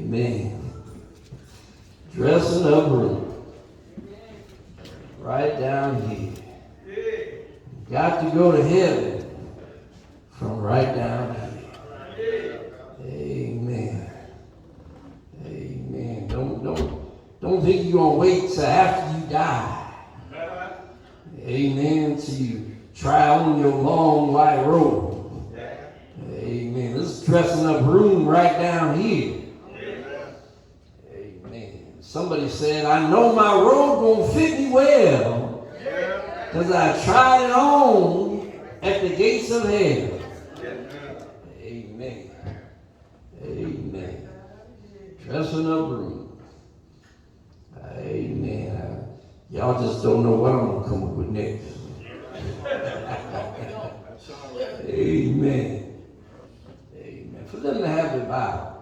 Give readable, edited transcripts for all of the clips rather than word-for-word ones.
Amen. Dressing up room. Right down here. Got to go to heaven from right down here. Amen. Amen. Don't think you're gonna wait till after you die. Amen. Till you try on your long white robe. Amen. This is dressing up room right down here. Amen. Somebody said, I know my robe gonna fit me well, because I tried it on at the gates of hell. Amen. Amen. Dressing up room. Amen. Y'all just don't know what I'm going to come up with next. Amen. Amen. For them to have their Bibles.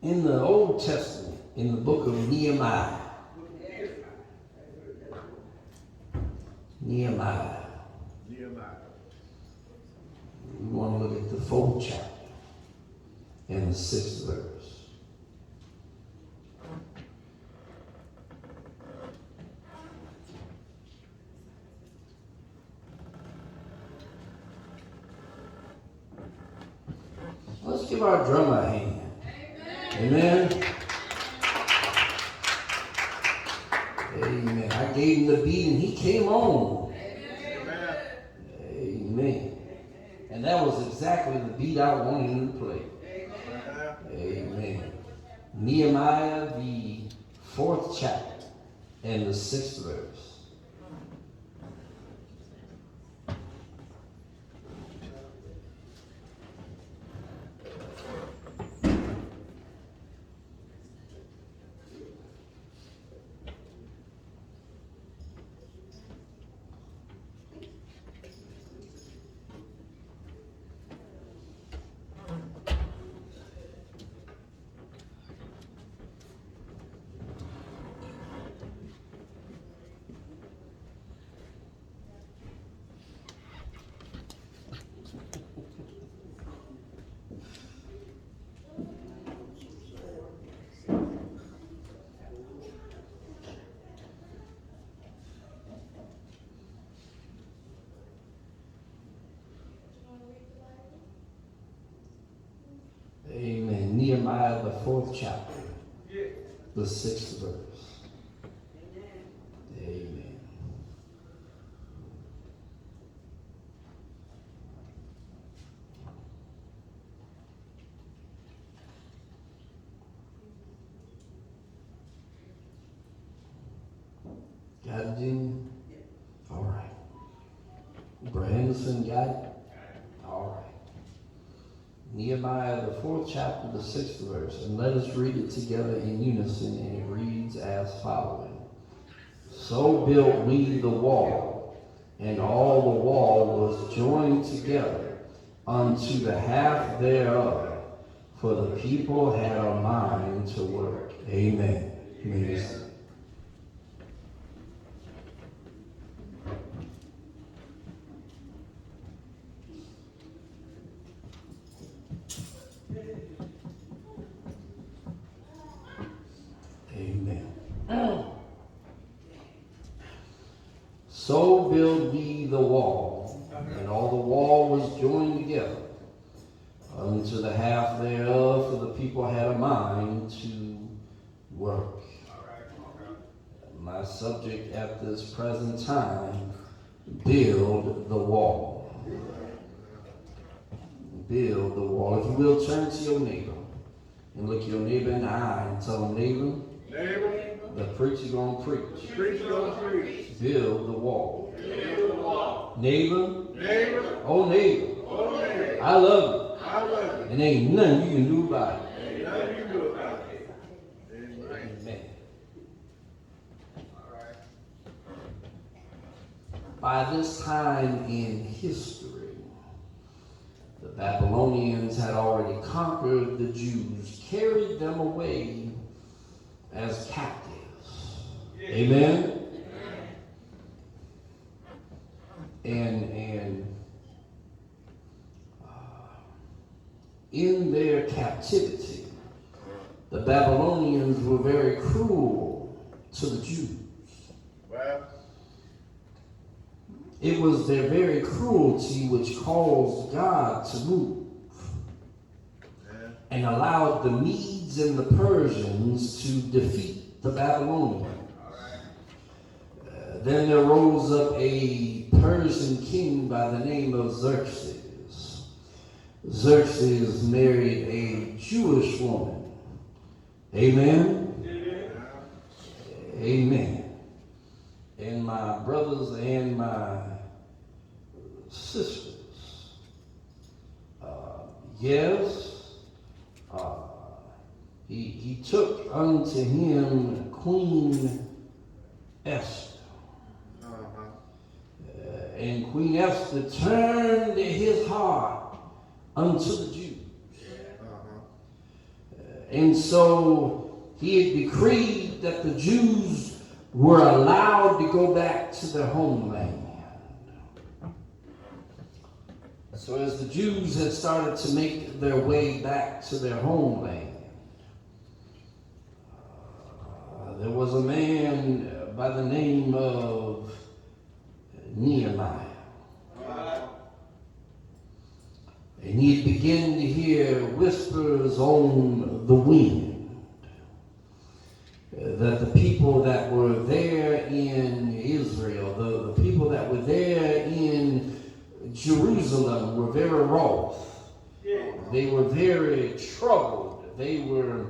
In the Old Testament, in the book of Nehemiah. Nehemiah. We want to look at the 4th chapter and the 6th verse. Let's give our drummer a hand. Amen. Amen. I gave him the beat and he came on. Amen. Amen. And that was exactly the beat I wanted him to play. Amen. Nehemiah, the 4th chapter and the 6th verse. Amen. Nehemiah, the 4th chapter, the 6th verse. Amen. Got it, Jimmy? All right. Brother Henderson, got it? All right. Nehemiah, the 4th chapter, the 6th verse, and let us read it together in unison, and it reads as following. So built we the wall, and all the wall was joined together unto the half thereof, for the people had a mind to work. Amen. Amen. So build we the wall, and all the wall was joined together unto the half thereof, for the people had a mind to work. My subject at this present time, build the wall. Build the wall. If you will, turn to your neighbor and look your neighbor in the eye and tell them, neighbor, the preacher gonna preach. Build the wall. Neighbor. Oh neighbor. I love you. And ain't nothing you can do about it. Amen. By this time in history, the Babylonians had already conquered the Jews, carried them away as captives. Amen. And in their captivity, the Babylonians were very cruel to the Jews. Well, it was their very cruelty which caused God to move and allowed the Medes and the Persians to defeat the Babylonians. Then there rose up a Persian king by the name of Xerxes. Xerxes married a Jewish woman. Amen? Amen. And my brothers and my sisters, he took unto him Queen Esther. And Queen Esther turned his heart unto the Jews. And so he had decreed that the Jews were allowed to go back to their homeland. So as the Jews had started to make their way back to their homeland, there was a man by the name of Nehemiah. And he began to hear whispers on the wind that the people that were there in Israel, the people that were there in Jerusalem were very wroth. They were very troubled. They were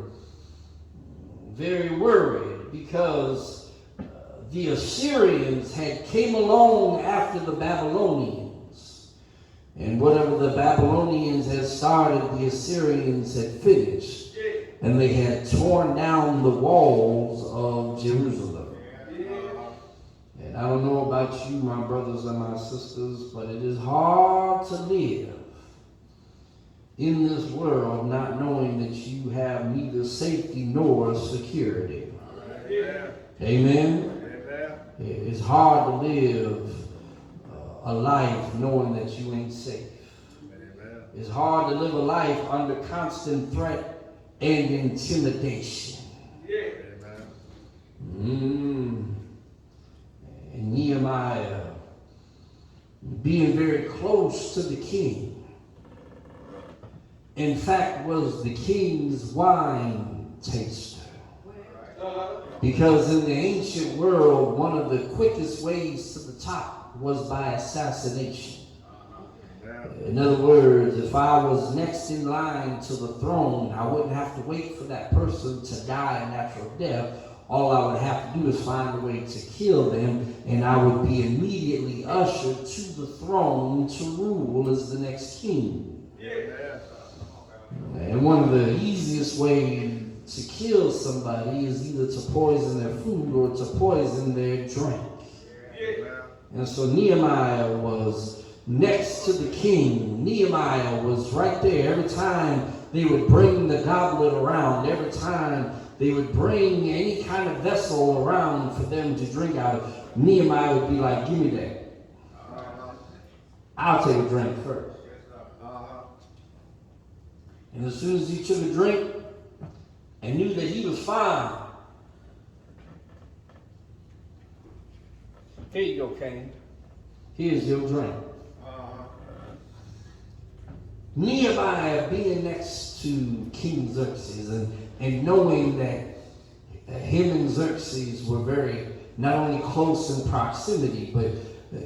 very worried because the Assyrians had came along after the Babylonians. And whatever the Babylonians had started, the Assyrians had finished. And they had torn down the walls of Jerusalem. And I don't know about you, my brothers and my sisters, but it is hard to live in this world not knowing that you have neither safety nor security. Amen? It's hard to live a life knowing that you ain't safe. It's hard to live a life under constant threat and intimidation. And Nehemiah, being very close to the king, in fact was the king's wine taster. Because in the ancient world, one of the quickest ways to the top was by assassination. In other words, if I was next in line to the throne, I wouldn't have to wait for that person to die a natural death. All I would have to do is find a way to kill them, and I would be immediately ushered to the throne to rule as the next king. And one of the easiest ways to kill somebody is either to poison their food or to poison their drink. And so Nehemiah was next to the king. Nehemiah was right there. Every time they would bring the goblet around, every time they would bring any kind of vessel around for them to drink out of, Nehemiah would be like, give me that. I'll take a drink first. And as soon as he took a drink and knew that he was fine, here you go, Cain. Here's your drink. Nehemiah being next to King Xerxes and knowing that him and Xerxes were very not only close in proximity, but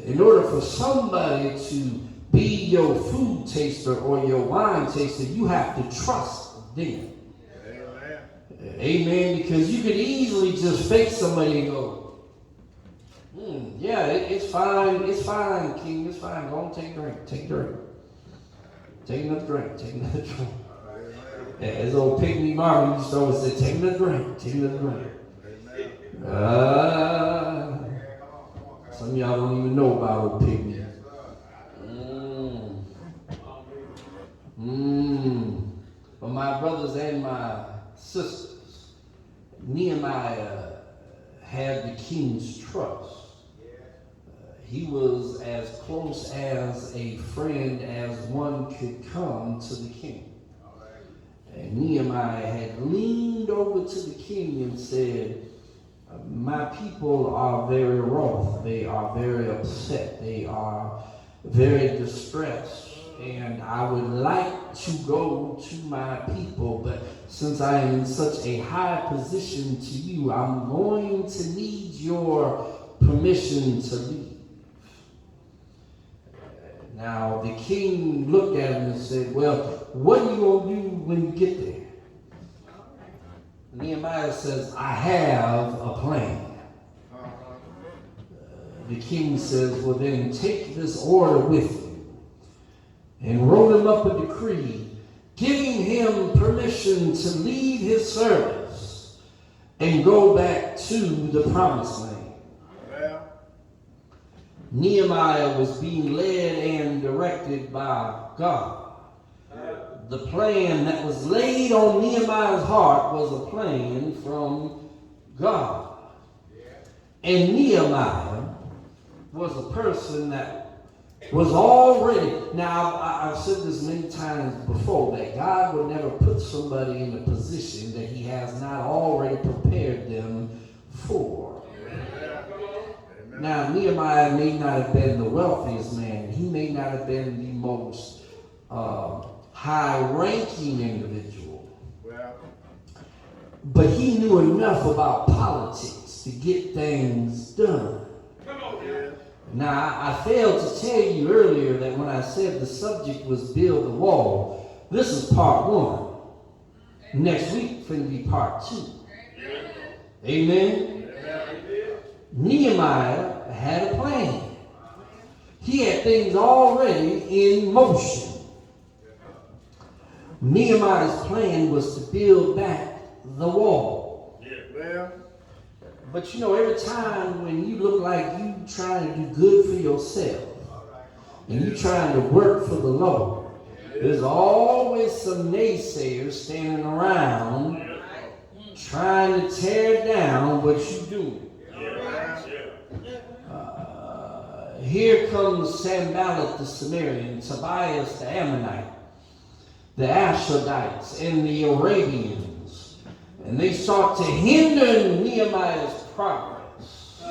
in order for somebody to be your food taster or your wine taster, you have to trust them. Amen. Because you could easily just fake somebody and go, yeah, it's fine, King, it's fine. Go on, take a drink, take a drink. Take another drink, take another drink. As old Pygmy Marvin used to always say, take another drink, take another drink. Some of y'all don't even know about old Pygmy. But my brothers and my sisters, Nehemiah had the king's trust. He was as close as a friend as one could come to the king. And Nehemiah had leaned to the king and said, my people are very wroth. They are very upset. They are very distressed. And I would like to go to my people, but since I am in such a high position to you, I'm going to need your permission to leave. Now, the king looked at him and said, well, what are you going to do when you get there? Nehemiah says, I have a plan. The king says, well, then take this order with you. And wrote him up a decree, giving him permission to leave his service and go back to the promised land. Yeah. Nehemiah was being led and directed by God. Yeah. The plan that was laid on Nehemiah's heart was a plan from God. Yeah. And Nehemiah was a person that was already, now I've said this many times before, that God would never put somebody in a position that he has not already prepared them for. Amen. Now, Nehemiah may not have been the wealthiest man. He may not have been the most high-ranking individual. But he knew enough about politics to get things done. Now, I failed to tell you earlier that when I said the subject was build the wall, this is part 1. Next week, going to be part 2. Amen? Nehemiah had a plan. He had things already in motion. Nehemiah's plan was to build back the wall. But you know, every time when you look like you trying to do good for yourself and you trying to work for the Lord, there's always some naysayers standing around trying to tear down what you're doing. Here comes Sanballat the Sumerian, Tobias the Ammonite, the Ashdodites, and the Arabians. And they sought to hinder Nehemiah's progress.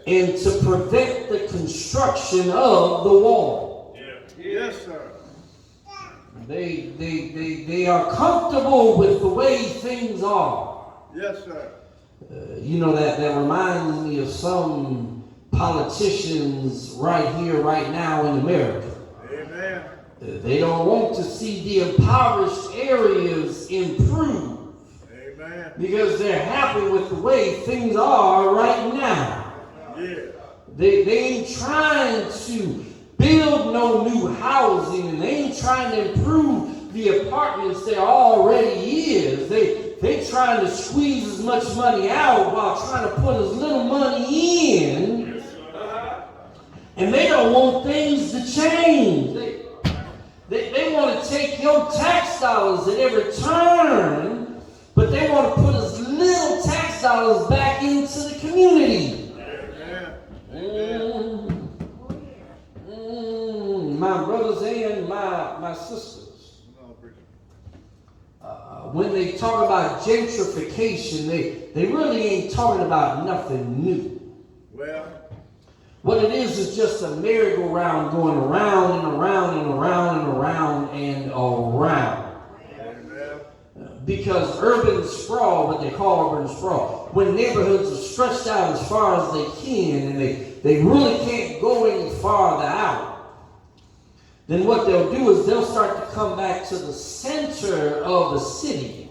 And to prevent the construction of the wall. Yes, sir. They are comfortable with the way things are. Yes, sir. You know, that reminds me of some politicians right here, right now in America. Amen. They don't want to see the impoverished areas improve. Amen. Because they're happy with the way things are right now. Yeah. They ain't trying to build no new housing, and they ain't trying to improve the apartments there already is. They trying to squeeze as much money out while trying to put as little money in. And they don't want things to change. They want to take your tax dollars at every turn, but they want to put as little tax dollars back into the community. My brothers and my sisters, when they talk about gentrification, they really ain't talking about nothing new. Well, what it is just a merry-go-round going around and around and around and around and around. Because urban sprawl, what they call urban sprawl, when neighborhoods are stretched out as far as they can and they really can't go any farther out, then what they'll do is they'll start to come back to the center of the city.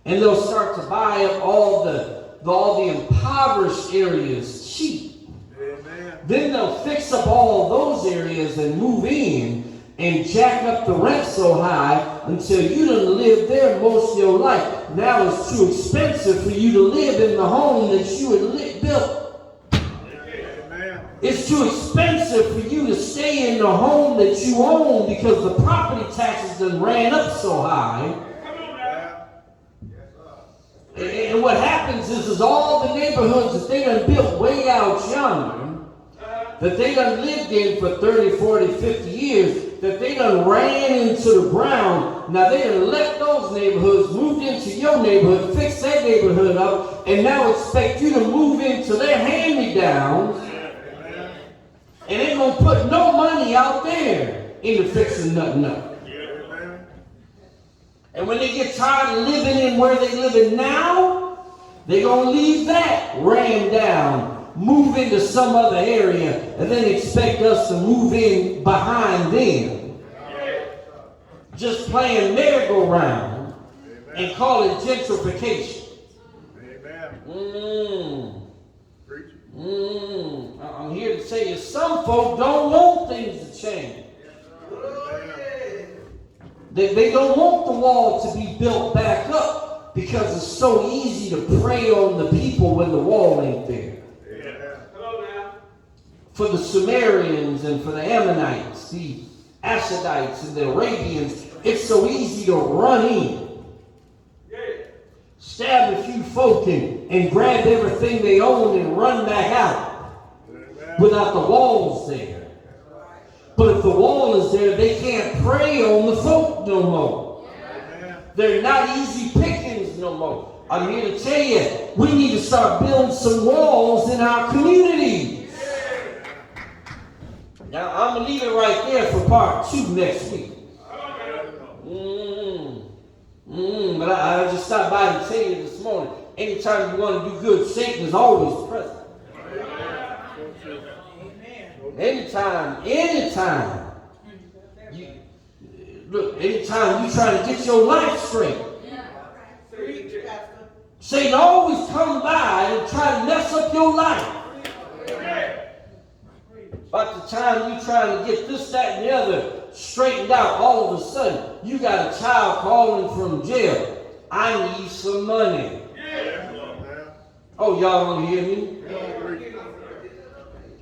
And they'll start to buy up all the impoverished areas cheap. Amen. Then they'll fix up all those areas and move in and jack up the rent so high until you done lived there most of your life. Now it's too expensive for you to live in the home that you had built. Amen. It's too expensive for you to stay in the home that you own because the property taxes done ran up so high. And what happens is all the neighborhoods that they done built way out yonder, that they done lived in for 30, 40, 50 years, that they done ran into the ground. Now they done left those neighborhoods, moved into your neighborhood, fixed that neighborhood up, and now expect you to move into their hand-me-downs, and they're going to put no money out there into fixing nothing up. And when they get tired of living in where they living now, they're going to leave that ran down, move into some other area, and then expect us to move in behind them. Just playing merry-go-round and call it gentrification. I'm here to tell you, some folk don't want things to change. They don't want the wall to be built back up because it's so easy to prey on the people when the wall ain't there. For the Sumerians and for the Ammonites, the Ashdodites and the Arabians, it's so easy to run in, stab a few folk and grab everything they own and run back out without the walls there. But if the wall is there, they can't prey on the folk no more. They're not easy pickings no more. I'm here to tell you, we need to start building some walls in our communities. Now, I'm going to leave it right there for part 2 next week. But I just stopped by to tell you this morning, anytime you want to do good, Satan is always present. Anytime. Anytime you try to get your life straight, Satan always comes by and try to mess up your life. About the time you trying to get this, that, and the other straightened out, all of a sudden, you got a child calling from jail. I need some money. Oh, y'all don't hear me?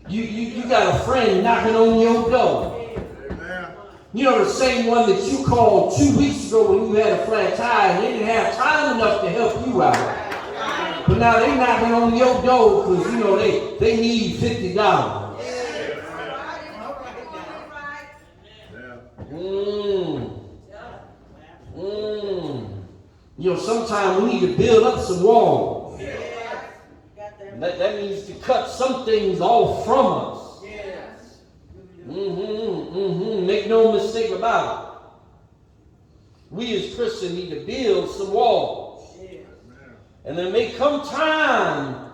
You got a friend knocking on your door. You know, the same one that you called 2 weeks ago when you had a flat tire and they didn't have time enough to help you out. But now they knocking on your door because, you know, they need $50. You know, sometimes we need to build up some walls. That means to cut some things off from us. Make no mistake about it. We as Christians need to build some walls. And there may come time,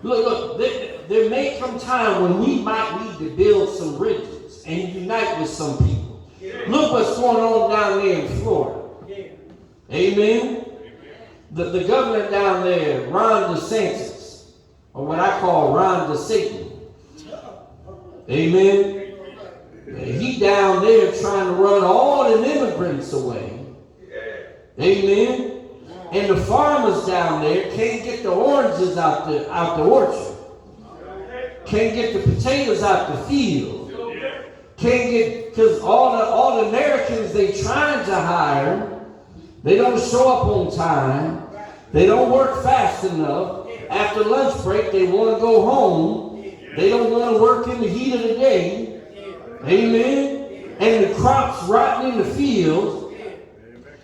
there may come time when we might need to build some bridges and unite with some people. Look what's going on down there in Florida. Amen. The governor down there, Ron DeSantis, or what I call Ron DeSatan. Amen. He down there trying to run all the immigrants away. Amen. And the farmers down there can't get the oranges out the orchard. Can't get the potatoes out the field. Can't get, because all the Americans they trying to hire, they don't show up on time. They don't work fast enough. After lunch break, they want to go home. They don't want to work in the heat of the day. Amen. And the crops rotting in the fields.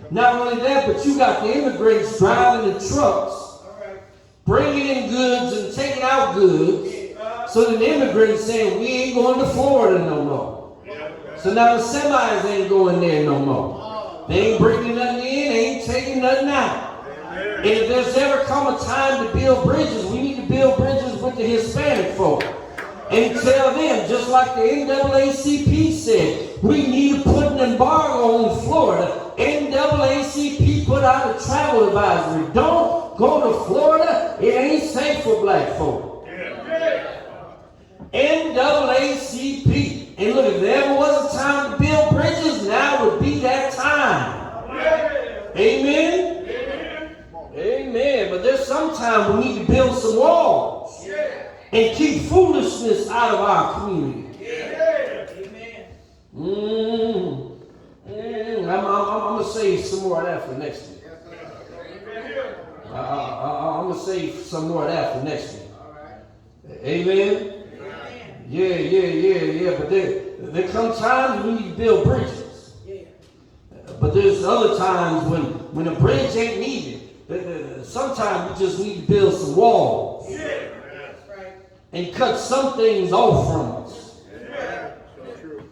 Not only that, but you got the immigrants driving the trucks, bringing in goods and taking out goods. So the immigrants saying, we ain't going to Florida no more. So now the semis ain't going there no more. They ain't bringing nothing in, they ain't taking nothing out. And if there's ever come a time to build bridges, we need to build bridges with the Hispanic folk. And tell them, just like the NAACP said, we need to put an embargo on Florida. NAACP put out a travel advisory. Don't go to Florida. It ain't safe for black folk. NAACP. And look, if there ever was a time to build bridges, now would be that time. Amen? Amen. But there's some time we need to build some walls. And keep foolishness out of our community. I'm going to save some more of that for next week. I'm going to save some more of that for next week. Amen? Yeah. But there come times when you build bridges. Yeah. But there's other times when a bridge ain't needed. Sometimes you just need to build some walls. Yeah. That's right. And cut some things off from us. Yeah. So true.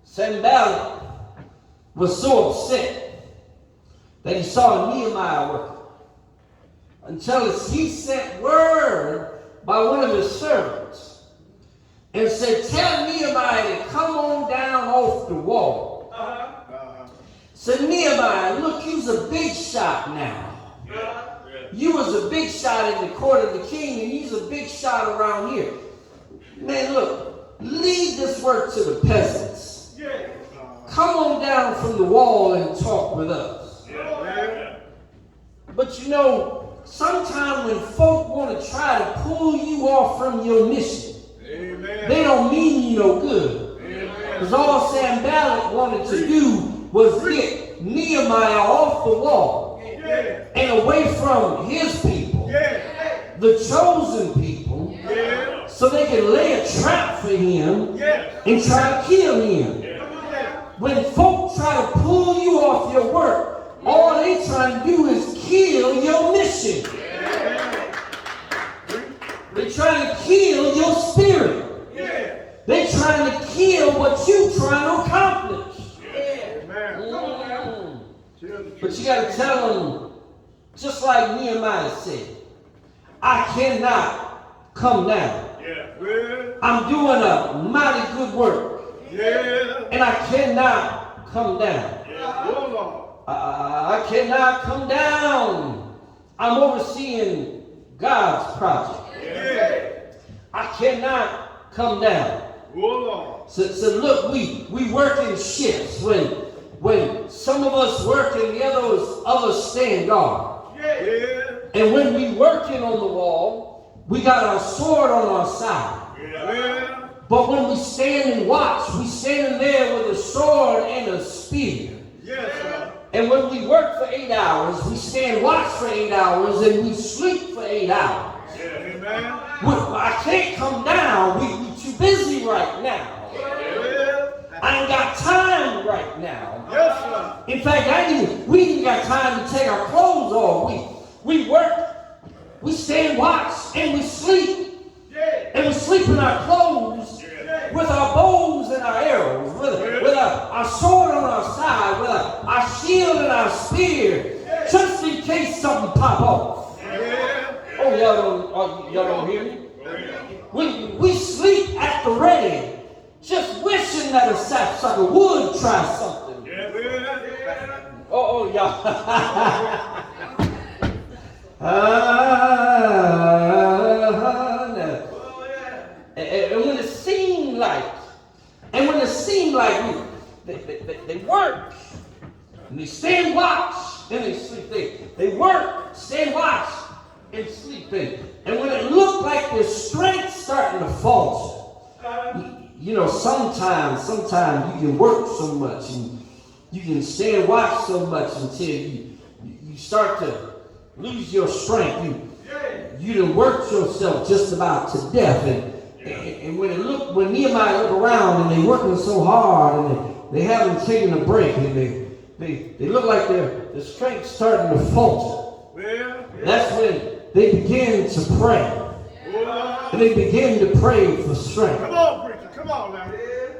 Sanballat was so upset that he saw Nehemiah working. Until he sent word by one of his servants and said, tell Nehemiah to come on down off the wall. Said, Nehemiah, look, you's a big shot now. You was a big shot in the court of the king, and you's a big shot around here. Man, look, leave this work to the peasants. Come on down from the wall and talk with us. But you know, sometimes when folk want to try to pull you off from your mission, they don't mean you no good. Because all Sanballat wanted to do was get Nehemiah off the wall and away from his people, the chosen people, so they can lay a trap for him and try to kill him. When folk try to pull you off your work, all they trying to do is kill your mission. They're trying to kill your spirit. They're trying to kill what you're trying to accomplish. But you got to tell them, just like Nehemiah said, I cannot come down. I'm doing a mighty good work. And I cannot come down. I cannot come down. I'm overseeing God's project. I cannot come down. So look, we work in shifts. When some of us work and the others stand guard. And when we working on the wall, we got our sword on our side. But when we stand and watch, we stand there with a sword and a spear. And when we work for 8 hours, we stand watch for 8 hours, and we sleep for 8 hours. I can't come down. We too busy right now. I ain't got time right now. In fact, we ain't got time to take our clothes off. We work, we stand watch, and we sleep. And we sleep in our clothes with our bows and our arrows, with our sword on our side, with our shield and our spear, just in case something pop off. Oh, y'all don't hear me? We sleep at the ready, just wishing that a sapsucker would try something. Oh, y'all. And when it seemed like they work, and they stand watch, and they sleep. They work, stand watch, and sleep. And when it looked like their strength starting to falter, you know, sometimes you can work so much, and you can stand watch so much until you start to lose your strength. You done worked yourself just about to death. And when Nehemiah look around and they working so hard and they haven't taken a break and they look like their strength starting to falter. That's when they begin to pray. And they begin to pray for strength. Come on, preacher, come on now.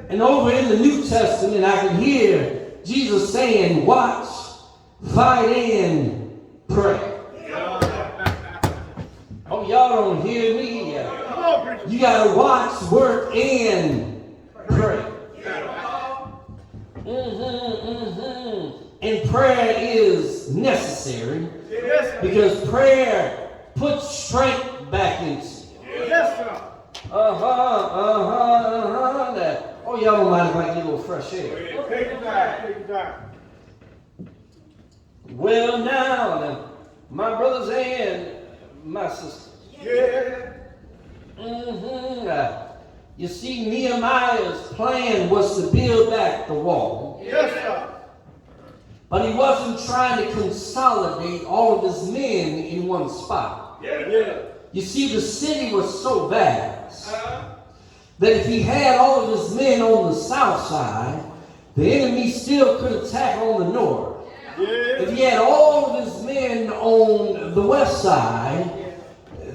And over in the New Testament, I can hear Jesus saying, watch, fight, and pray. Oh, y'all don't hear me? You got to watch, work, and pray. And prayer is necessary because prayer puts strength back into you. Yes, sir. Oh, y'all don't mind if I get a little fresh air. Take your time. Well, now, my brothers and my sisters. You see, Nehemiah's plan was to build back the wall. Yes, sir. But he wasn't trying to consolidate all of his men in one spot. Yeah. You see, the city was so vast that if he had all of his men on the south side, the enemy still could attack on the north. If he had all of his men on the west side,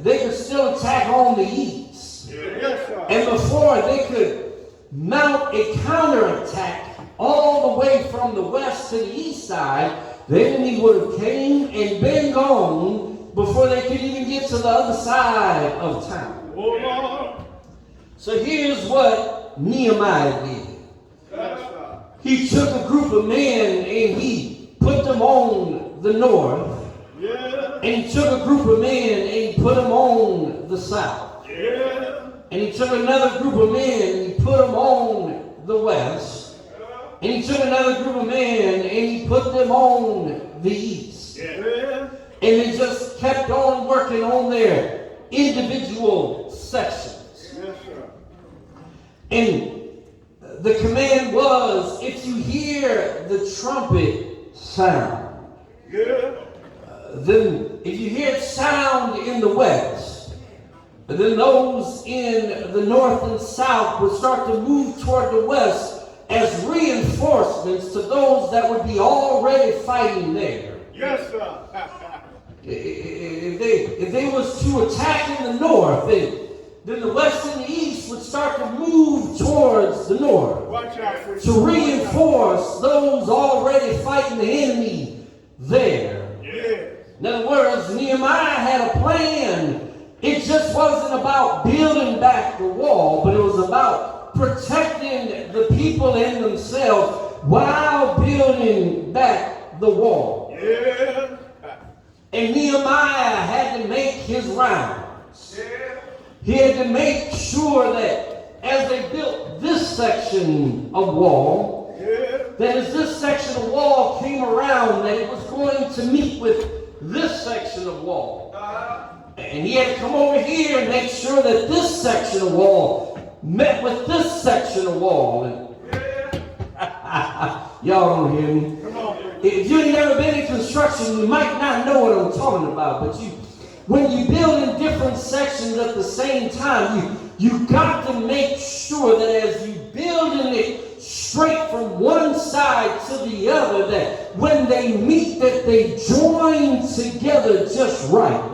they could still attack on the east. Yes, sir. And before they could mount a counterattack all the way from the west to the east side, the enemy would have came and been gone before they could even get to the other side of town. Oh, Lord. So here's what Nehemiah did. Yes, sir. He took a group of men and he put them on the north. Yeah. And he took a group of men and he put them on the south. Yeah. And he took another group of men and he put them on the west. And he took another group of men and he put them on the east. Yeah. And they just kept on working on their individual sections. Yes, sir. And the command was, if you hear the trumpet sound, Yeah. then if you hear it sound in the west, then those in the north and south would start to move toward the west as reinforcements to those that would be already fighting there. Yes, sir. If they was to attack in the north, then the west and the east would start to move towards the north Watch out for you. to reinforce those already fighting the enemy there. Yeah. In other words, Nehemiah had a plan. It just wasn't about building back the wall, but it was about protecting the people and themselves while building back the wall. Yeah. And Nehemiah had to make his rounds. Yeah. He had to make sure that as they built this section of wall, Yeah. that as this section of wall came around, that it was going to meet with this section of wall. And he had to come over here and make sure that this section of wall met with this section of wall. And y'all don't hear me. Come on. If you ain't never been in construction, you might not know what I'm talking about. But when you build in different sections at the same time, you got to make sure that as you building it straight from one side to the other, that when they meet, that they join together just right.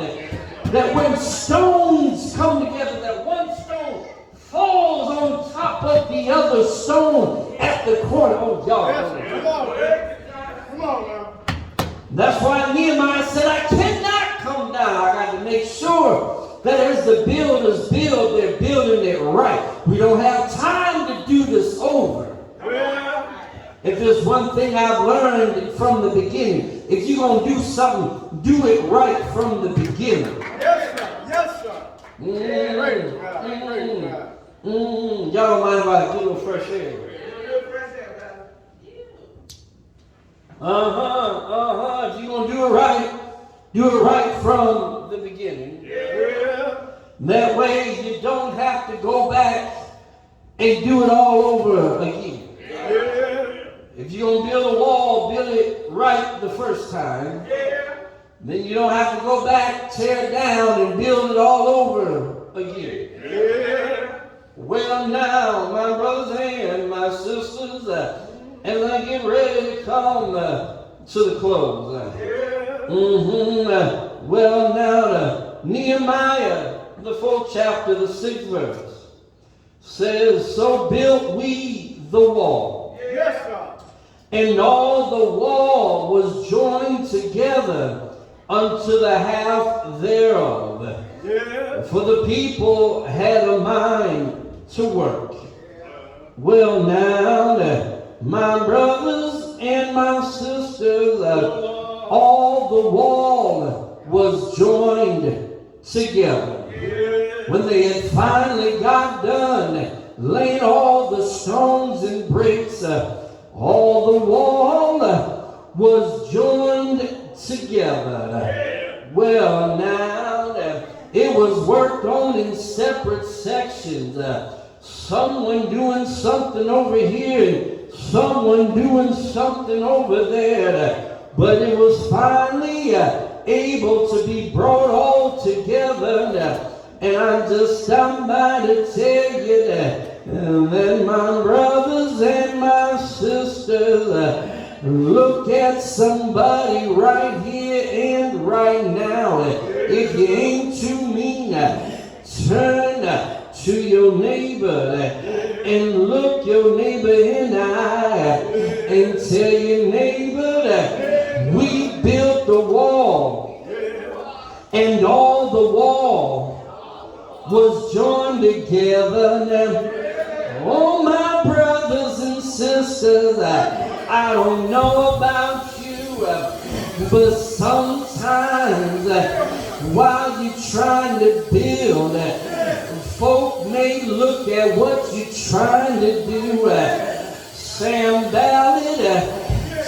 That when stones come together, that one stone falls on top of the other stone at the corner. Oh, y'all. Yes, come on, man. Come on, now. That's why Nehemiah said, I cannot come down. I got to make sure that as the builders build, they're building it right. We don't have time to do this over. Yeah. If there's one thing I've learned from the beginning, if you're going to do something, do it right from the beginning. Yes, sir. Yes, sir. Praise God. Praise God. Y'all don't mind if I get a little fresh air? If you're going to do it right from the beginning. Yeah. That way you don't have to go back and do it all over again. Yeah. If you're going to build a wall, build it right the first time. Yeah. Then you don't have to go back, tear it down, and build it all over again. Yeah. Well, now, my brothers and my sisters, as I get ready to come to the close. Well, now, Nehemiah, the 4th chapter, the 6th verse, says, so built we the wall. Yes, sir. And all the wall was joined together unto the half thereof. Yeah. For the people had a mind to work. Well, now, my brothers and my sisters, all the wall was joined together. When they had finally got done laying all the stones and bricks, all the wall was joined together. Well, now, it was worked on in separate sections. Someone doing something over here, and someone doing something over there. But it was finally able to be brought all together. And I just stopped by to tell you that my brothers and my sisters, look at somebody right here and right now. If you ain't too mean, turn to your neighbor and look your neighbor in the eye and tell your neighbor that we built the wall, and all the wall was joined together. Now, oh, my brothers and sisters, I don't know about you, but sometimes while you're trying to build, folk may look at what you're trying to do. Sam Ballard,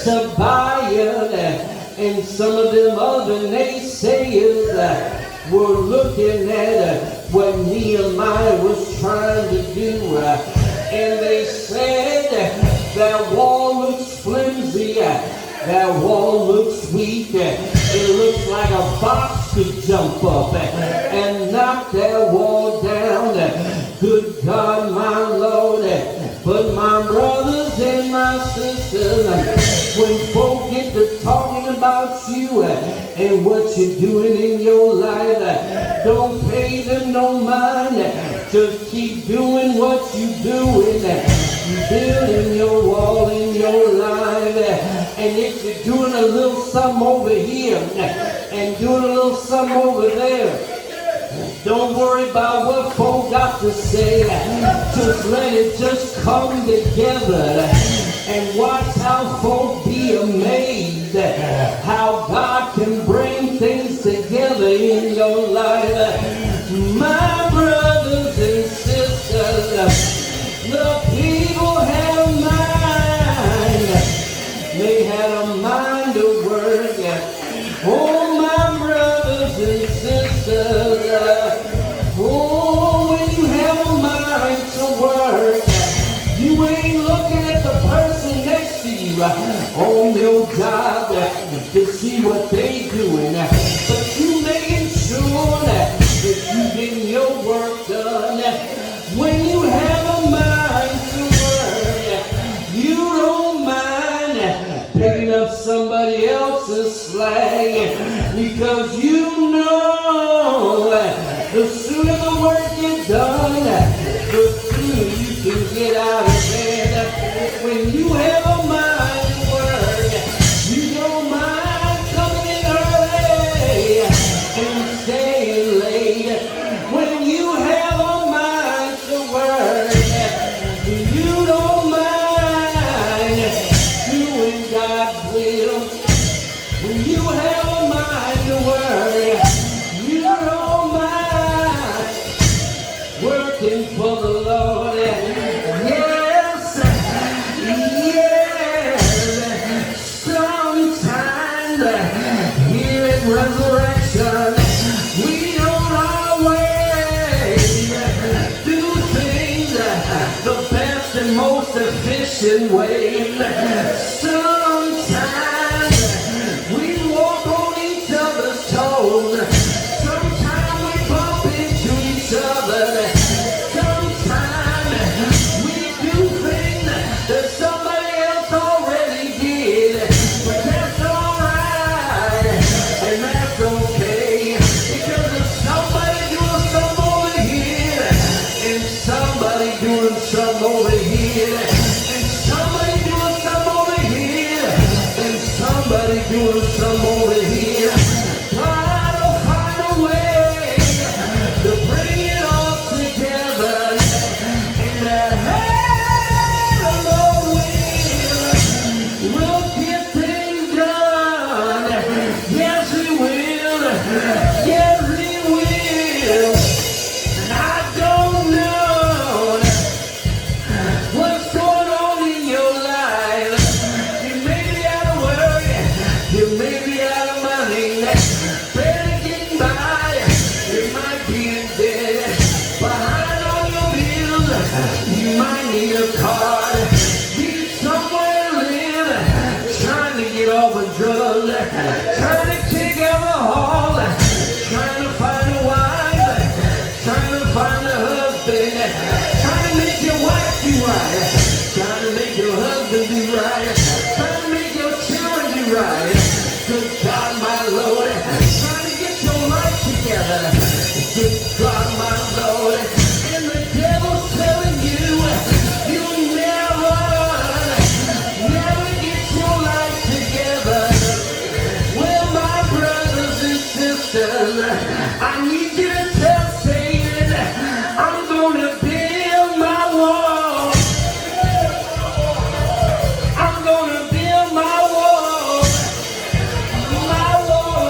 Tobiah, and some of them other naysayers were looking at what Nehemiah was trying to do. And they said, that wall looks flimsy, that wall looks weak, it looks like a fox could jump up and knock that wall down. Good God, my Lord. But my brothers and my sisters, when folk get to talking about you and what you're doing in your life, don't pay them no mind. Just keep doing what you're doing. Building your wall in your life. And if you're doing a little something over here and doing a little something over there, don't worry about what folk got to say. Just let it just come together and watch how folk be amazed how God can bring things together in your life. My brothers and sisters, the people had a mind. They had a mind to work. Oh, my brothers and sisters, oh, when you have a mind to work, you ain't looking at the person next to you on your job to see what they doing, but you making sure that you getting your work done. When you have a mind to work, you don't mind picking up somebody else's slack, because you know the sooner the work gets done, the sooner you can get out of bed. When you have a mind to work, you don't mind coming in early and staying late. When you have a mind to work, you don't mind doing God's will. When you have a mind to work, you don't mind working for the Lord. Yes, yes. Sometimes here at Resurrection, we don't always do things the best and most efficient way. Sometimes we walk on each other's toes. Sometimes we bump into each other. Sometimes we do things that somebody else already did. But that's alright, and that's okay. Because if somebody doing something over here, and somebody doing something over here, and somebody doing something over here, and somebody doing something over here, God will find a way to bring it all together. And the Lord will get things done. Yes, He will. Yes, He will. And I don't know what's going on in your life. You may be out of work. You may be out I need you to tell Satan, I'm gonna build my wall. I'm gonna build my wall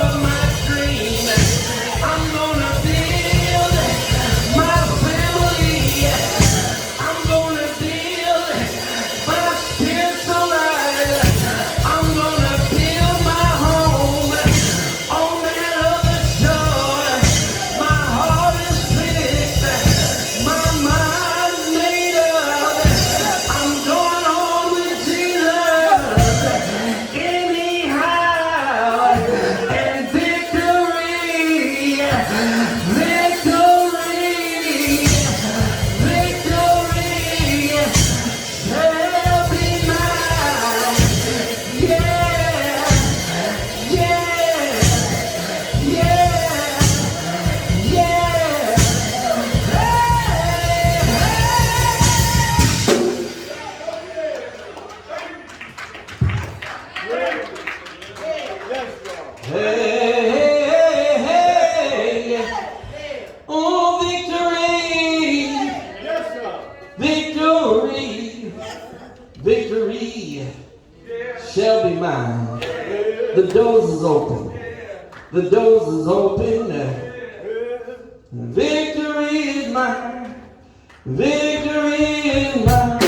of my dream. I'm gonna build my family. I'm gonna build my spiritual life. I'm gonna build my home on that other shore. My heart is fixed, my mind's made up. I'm going on with Jesus anyhow. And victory, victory shall be mine. Yeah, yeah, yeah, yeah. Hey, hey, hey. Oh, victory, victory, victory shall be mine. The doors is open. The doors is open. Victory is mine. Victory is mine.